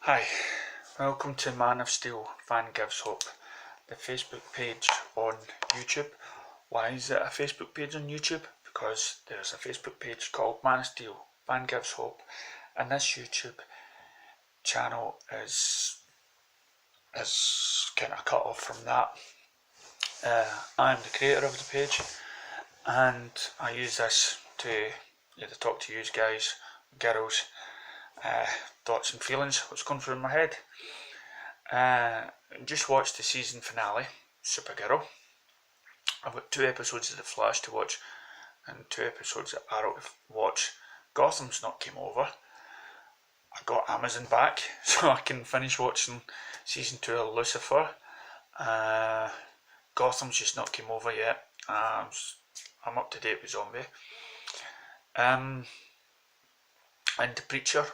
Hi, welcome to Man of Steel Fan Gives Hope, the Facebook page on YouTube. Why is it a Facebook page on YouTube? Because there's a Facebook page called Man of Steel Fan Gives Hope, and this YouTube channel is kind of cut off from that. I'm the creator of the page, and I use this to either talk to you guys, girls, thoughts and feelings, what's going through my head. Just watched the season finale, Supergirl. I've got 2 episodes of The Flash to watch and 2 episodes of Arrow to watch. Gotham's not came over. I got Amazon back so I can finish watching season 2 of Lucifer. Gotham's just not came over yet. I'm up to date with Zombie. And The Preacher,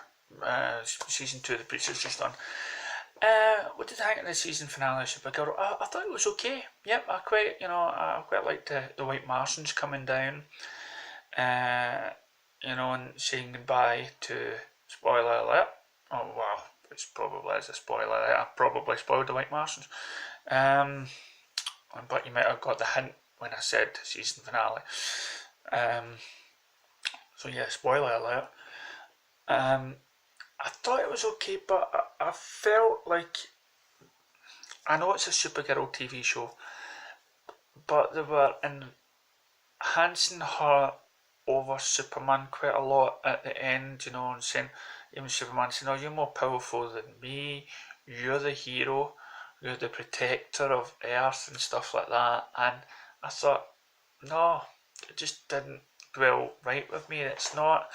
season 2 of The Preacher's just done. What did I think of the season finale of Supergirl? I thought it was okay. Yep, I quite liked the White Martians coming down, and saying goodbye to, spoiler alert. Oh well, it's probably is a spoiler alert. I probably spoiled the White Martians. But you might have got the hint when I said season finale. So yeah, spoiler alert. I thought it was okay, but I felt like, I know it's a Supergirl TV show, but they were enhancing her over Superman quite a lot at the end, and saying, even Superman saying, "Oh, you're more powerful than me, you're the hero, you're the protector of Earth," and stuff like that. And I thought, no, it just didn't dwell right with me. It's not.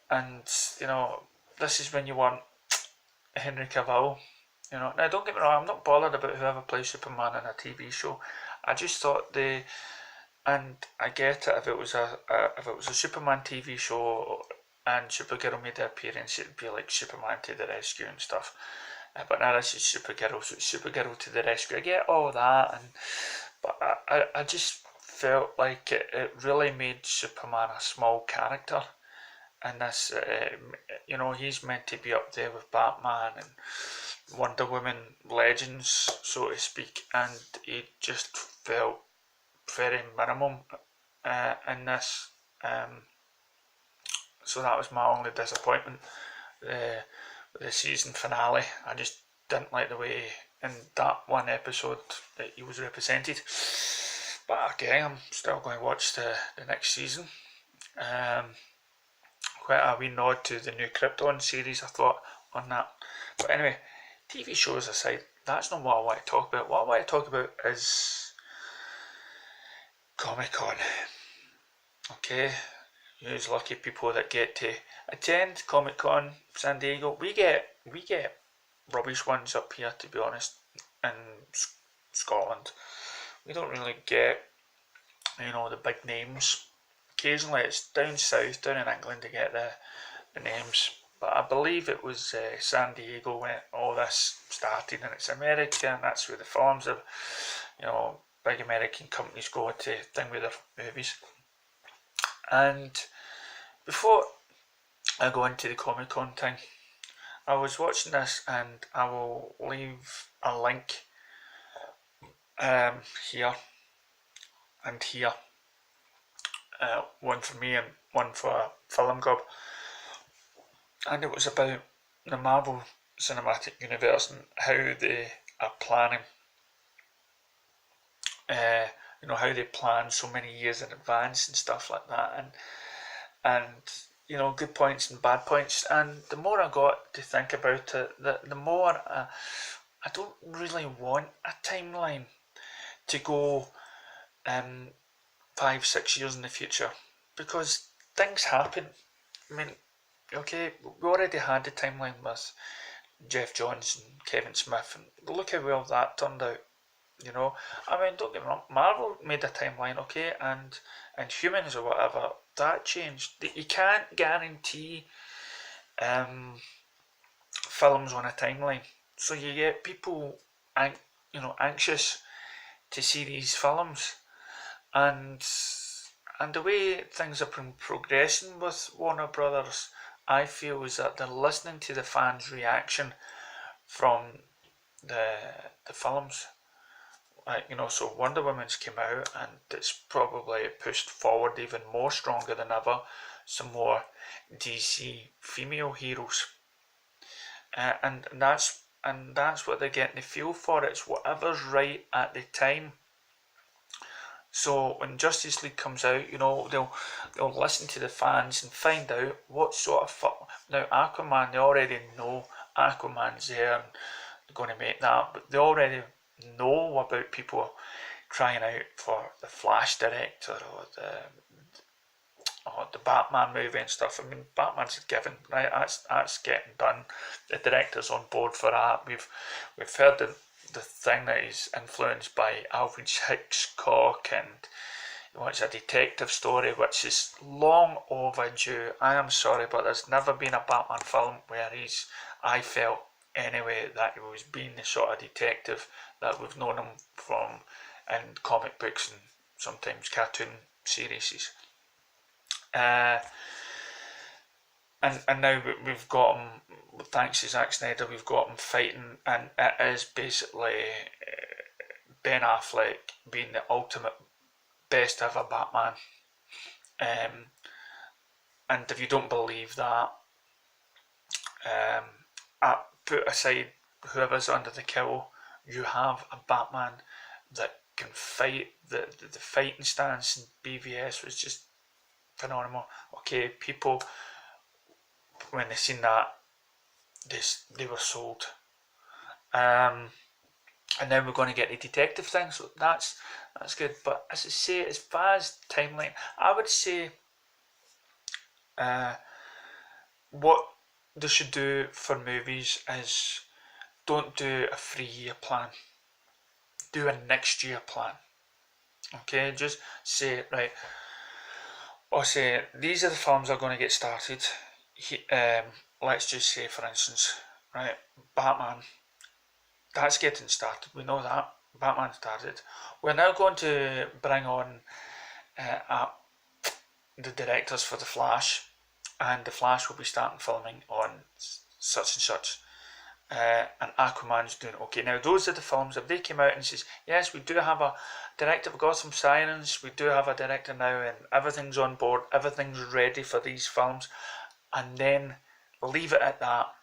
And, this is when you want Henry Cavill. Now don't get me wrong, I'm not bothered about whoever plays Superman in a TV show. I just thought and I get it, if it was a Superman TV show and Supergirl made an appearance, it'd be like Superman to the rescue and stuff. But now this is Supergirl, so it's Supergirl to the rescue. I get all that, but I just felt like it really made Superman a small character. And this, he's meant to be up there with Batman and Wonder Woman legends, so to speak, and he just felt very minimum in this. So that was my only disappointment with the season finale. I just didn't like the way in that one episode that he was represented. But again, I'm still going to watch the next season. Quite a wee nod to the new Krypton series, I thought, on that. But anyway, TV shows aside, that's not what I want to talk about. What I want to talk about is Comic Con. Okay, you's lucky people that get to attend Comic Con San Diego. We get rubbish ones up here, to be honest, in Scotland. We don't really get, the big names. Occasionally it's down south, down in England, to get the names. But I believe it was San Diego when all this started, and it's America, and that's where the films of, big American companies go to thing with their movies. And before I go into the Comic Con thing, I was watching this, and I will leave a link here and here. One for me and one for Film Gob, and it was about the Marvel Cinematic Universe and how they are planning. How they plan so many years in advance and stuff like that, and good points and bad points. And the more I got to think about it, the more I don't really want a timeline to go 5-6 years in the future, because things happen. I mean, okay, we already had the timeline with Jeff Johns and Kevin Smith, and look how well that turned out. I mean, don't get me wrong, Marvel made a timeline, okay, and Humans or whatever, that changed. You can't guarantee films on a timeline, so you get people anxious to see these films. And the way things have been progressing with Warner Brothers, I feel is that they're listening to the fans' reaction from the films. Like, so Wonder Woman's came out and it's probably pushed forward even more stronger than ever. Some more DC female heroes, and that's what they're getting the feel for. It's whatever's right at the time. So when Justice League comes out, they'll listen to the fans and find out what sort of now Aquaman. They already know Aquaman's there and they're going to make that, but they already know about people crying out for the Flash director or the Batman movie and stuff. I mean, Batman's a given, right? That's getting done. The director's on board for that. We've heard the thing that is influenced by Alfred Hitchcock, and it's a detective story which is long overdue. I am sorry, but there's never been a Batman film where I felt anyway, that he was being the sort of detective that we've known him from in comic books and sometimes cartoon series. And now we've got him, thanks to Zack Snyder, we've got him fighting, and it is basically Ben Affleck being the ultimate best ever Batman. And if you don't believe that, put aside whoever's under the kill, you have a Batman that can fight. The fighting stance in BVS was just phenomenal. Okay, people, when they seen that, they were sold. And then we're going to get the detective thing, so that's good. But as I say, as far as timeline, I would say what they should do for movies is don't do a 3-year plan. Do a next year plan. Okay, just say, right, or say these are the films that are going to get started. Let's just say, for instance, right, Batman, that's getting started. We know that Batman started. We're now going to bring on the directors for the Flash, and the Flash will be starting filming on such and such. And Aquaman's doing okay. Now those are the films. If they came out and says, yes, we do have a director for Gotham Sirens, we do have a director now, and everything's on board, everything's ready for these films, and then leave it at that.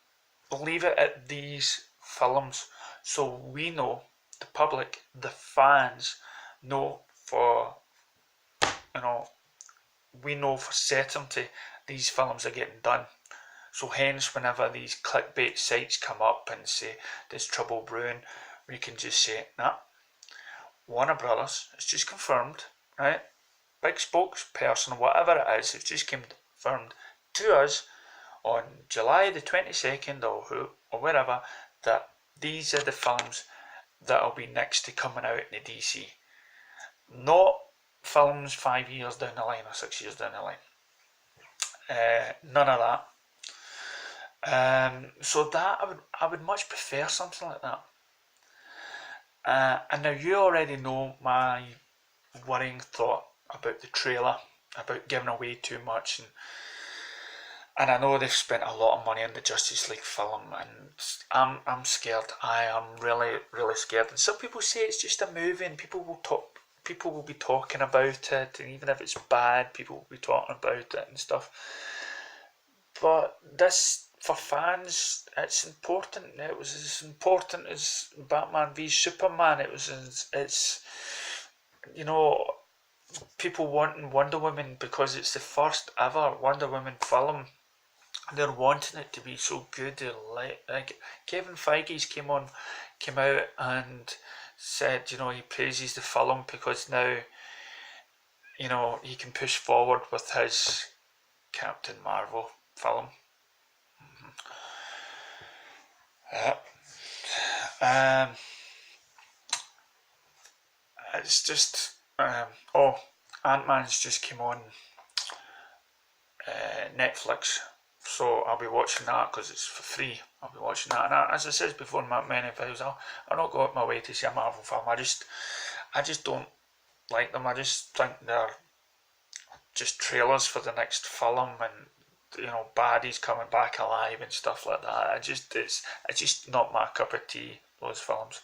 Leave it at these films, so we know, the public, the fans know we know for certainty these films are getting done. So hence, whenever these clickbait sites come up and say there's trouble brewing, we can just say, nah, Warner Brothers, it's just confirmed, right? Big spokesperson, whatever it is, it's just confirmed to us on July the 22nd or wherever, that these are the films that will be next to coming out in the DC. Not films 5 years down the line or 6 years down the line. None of that. So that I would much prefer something like that. And now you already know my worrying thought about the trailer, about giving away too much, and I know they've spent a lot of money on the Justice League film, and I'm scared. I am really, really scared. And some people say it's just a movie, and people will be talking about it, and even if it's bad, people will be talking about it and stuff. But this, for fans, it's important. It was as important as Batman v Superman. It's people wanting Wonder Woman because it's the first ever Wonder Woman film. They're wanting it to be so good. They're like Kevin Feige's came out and said, he praises the film because now, he can push forward with his Captain Marvel film. It's just Ant-Man's just came on Netflix, so I'll be watching that because it's for free. I'll be watching that, and as I said before in many videos, I'll not go out my way to see a Marvel film. I just don't like them. I just think they're just trailers for the next film, and baddies coming back alive and stuff like that. It's just not my cup of tea, those films.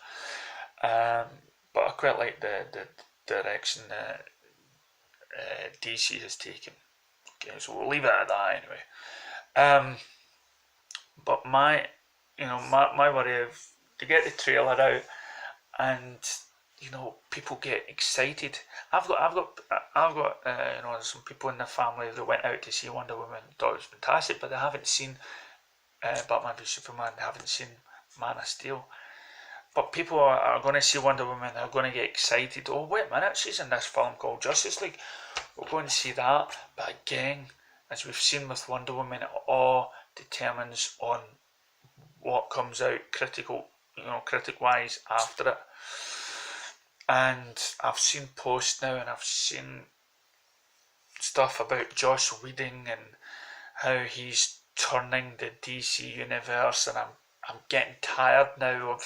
But I quite like the direction that DC has taken. Okay, so we'll leave it at that anyway. But my worry of to get the trailer out and people get excited. I've got some people in the family that went out to see Wonder Woman, thought it was fantastic, but they haven't seen Batman v Superman, they haven't seen Man of Steel. But people are going to see Wonder Woman, they're going to get excited. Oh, wait a minute, she's in this film called Justice League. We're going to see that. But again, as we've seen with Wonder Woman, it all determines on what comes out critic-wise after it. And I've seen posts now, and I've seen stuff about Joss Whedon and how he's turning the DC universe, and I'm getting tired now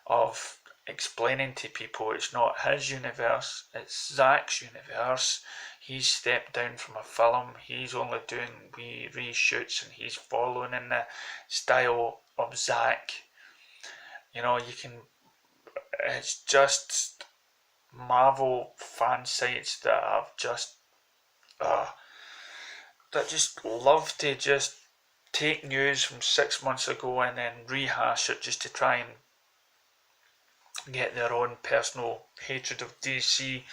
of explaining to people it's not his universe, it's Zack's universe. He's stepped down from a film, he's only doing wee reshoots, and he's following in the style of Zack. It's just Marvel fan sites that have that just love to just take news from 6 months ago and then rehash it just to try and get their own personal hatred of DC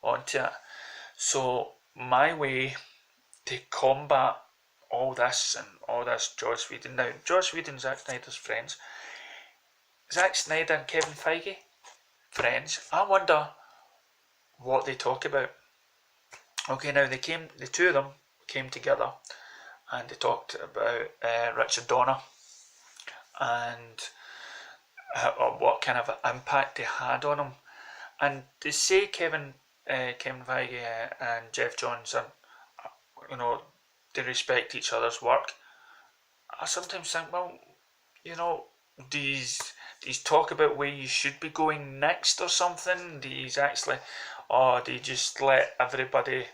onto it. So my way to combat all this Joss Whedon. Now, Joss Whedon, Zack Snyder's friends. Zack Snyder and Kevin Feige, friends. I wonder what they talk about. Okay, now the two of them came together and they talked about Richard Donner and what kind of impact they had on him. And they say Kevin Feige and Jeff Johns, they respect each other's work. I sometimes think, well, these talk about where you should be going next or something? These actually, or do you just let everybody?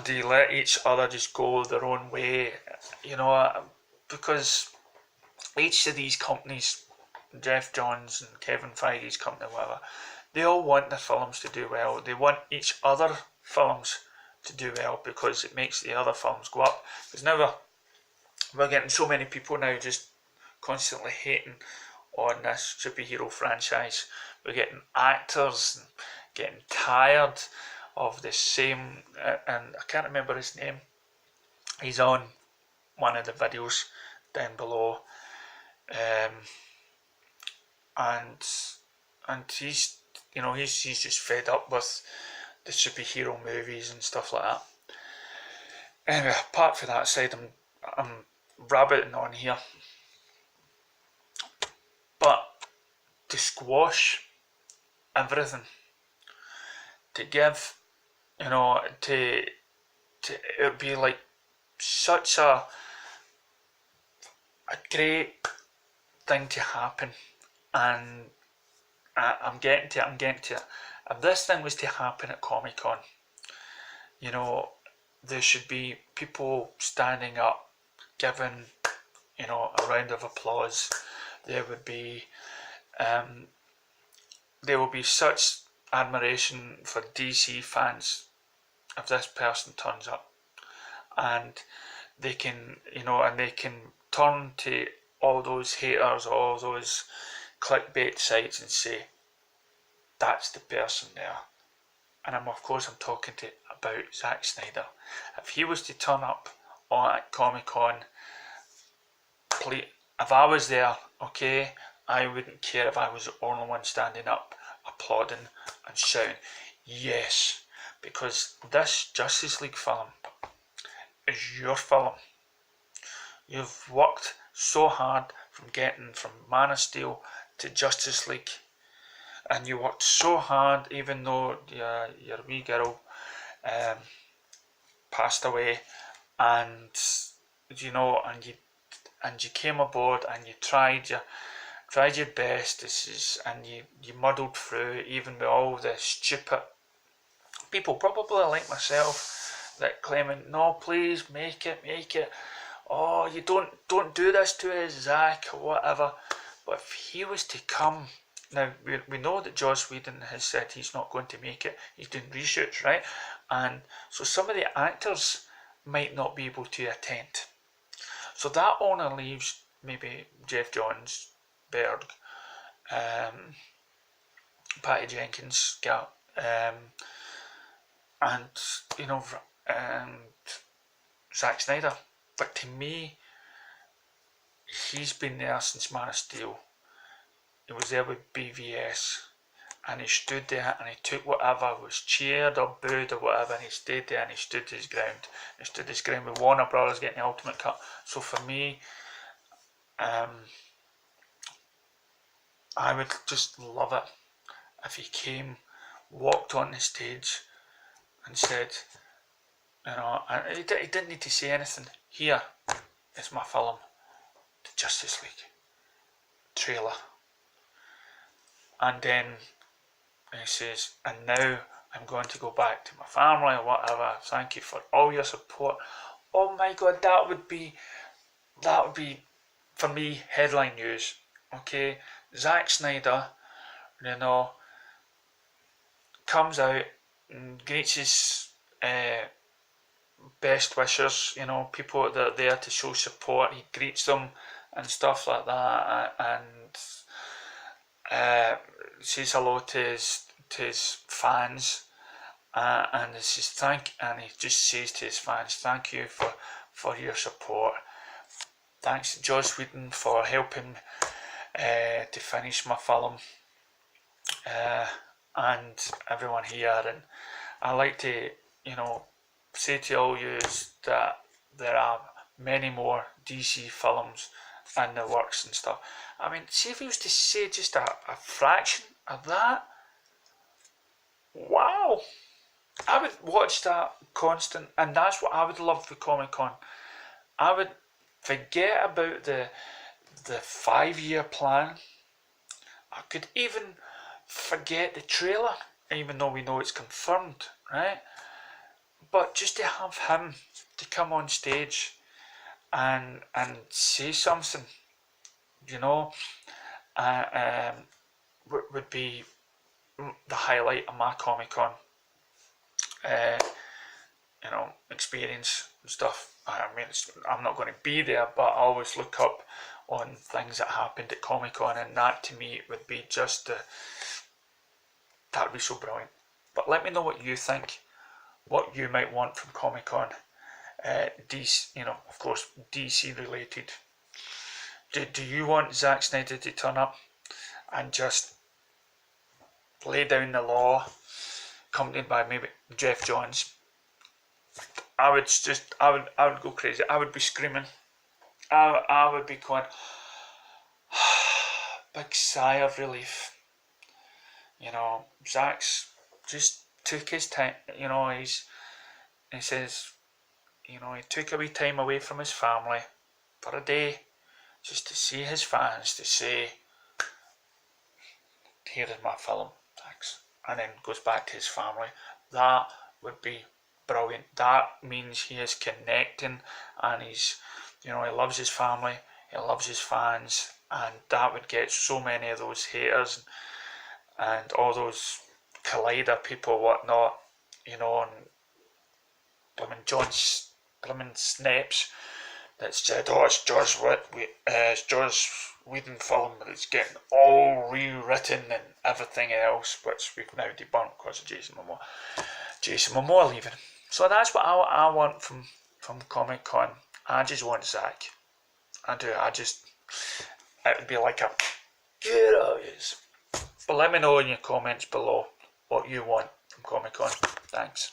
Do you let each other just go their own way? Because each of these companies, Jeff Johns and Kevin Feige's company, whatever, they all want their films to do well. They want each other films to do well because it makes the other films go up. Because now we're getting so many people now just constantly hating on this superhero franchise. We're getting actors and getting tired of the same, and I can't remember his name. He's on one of the videos down below, and he's just fed up with the superhero movies and stuff like that. Anyway, apart from that side, I'm rabbiting on here. But to squash everything, to give, it would be like such a great thing to happen, and I'm getting to it. If this thing was to happen at Comic-Con, there should be people standing up, giving, a round of applause. There will be such admiration for DC fans if this person turns up, and they can turn to all those haters, all those clickbait sites and say, that's the person there. And I'm talking about Zack Snyder. If he was to turn up at Comic-Con, if I was there, okay, I wouldn't care if I was the only one standing up, applauding and shouting, yes, because this Justice League film is your film. You've worked so hard from getting from Man of Steel to Justice League, and you worked so hard even though your wee girl passed away, and you came aboard and you tried your best, and you muddled through even with all the stupid people, probably like myself, that claiming, no, please make it. Oh, you don't do this to us, Zach, or whatever. But if he was to come, now we know that Joss Whedon has said he's not going to make it. He's doing reshoots, right? And so some of the actors might not be able to attend. So that only leaves maybe Jeff Johns, Berg, Patty Jenkins, and and Zack Snyder. But to me, he's been there since Man of Steel. He was there with BVS, and he stood there and he took whatever was cheered or booed or whatever, and he stayed there and he stood his ground. He stood his ground with Warner Brothers getting the ultimate cut. So for me, I would just love it if he came, walked on the stage and said, and he didn't need to say anything. Here is my film, the Justice League trailer. And then he says, and now I'm going to go back to my family or whatever. Thank you for all your support. Oh my God, that would be for me headline news. Okay, Zack Snyder, comes out and greets his best wishers, people that are there to show support. He greets them and stuff like that, and says hello to his fans, and he says and he just says to his fans, thank you for your support. Thanks to Joss Whedon for helping to finish my film, and everyone here. And I like to, say to all you that there are many more DC films in the works and stuff. I mean, see if he was to say just a fraction of that, wow, I would watch that constant. And that's what I would love for Comic-Con. I would forget about the 5-year plan. I could even forget the trailer, even though we know it's confirmed, right? But just to have him to come on stage and say something, would be the highlight of my Comic-Con experience and stuff. I mean, I'm not going to be there, but I always look up on things that happened at Comic-Con, and that to me would be that would be so brilliant. But let me know what you think, what you might want from Comic-Con. DC, of course, DC related. Do you want Zack Snyder to turn up and just lay down the law, accompanied by maybe Jeff Johns? I would go crazy. I would be screaming. I would be going, big sigh of relief. Zack's just took his time. He says, he took a wee time away from his family for a day, just to see his fans, to say, here is my film, thanks. And then goes back to his family. That would be brilliant. That means he is connecting, and he's, he loves his family, he loves his fans, and that would get so many of those haters and all those Collider people, whatnot, and blooming snaps that said, oh, it's Joss Whedon film, but it's getting all rewritten and everything else, which we've now debunked because of Jason Momoa leaving. So that's what I want from Comic-Con. I just want Zack. I do. It would be like a good obvious. But let me know in your comments below what you want from Comic-Con. Thanks.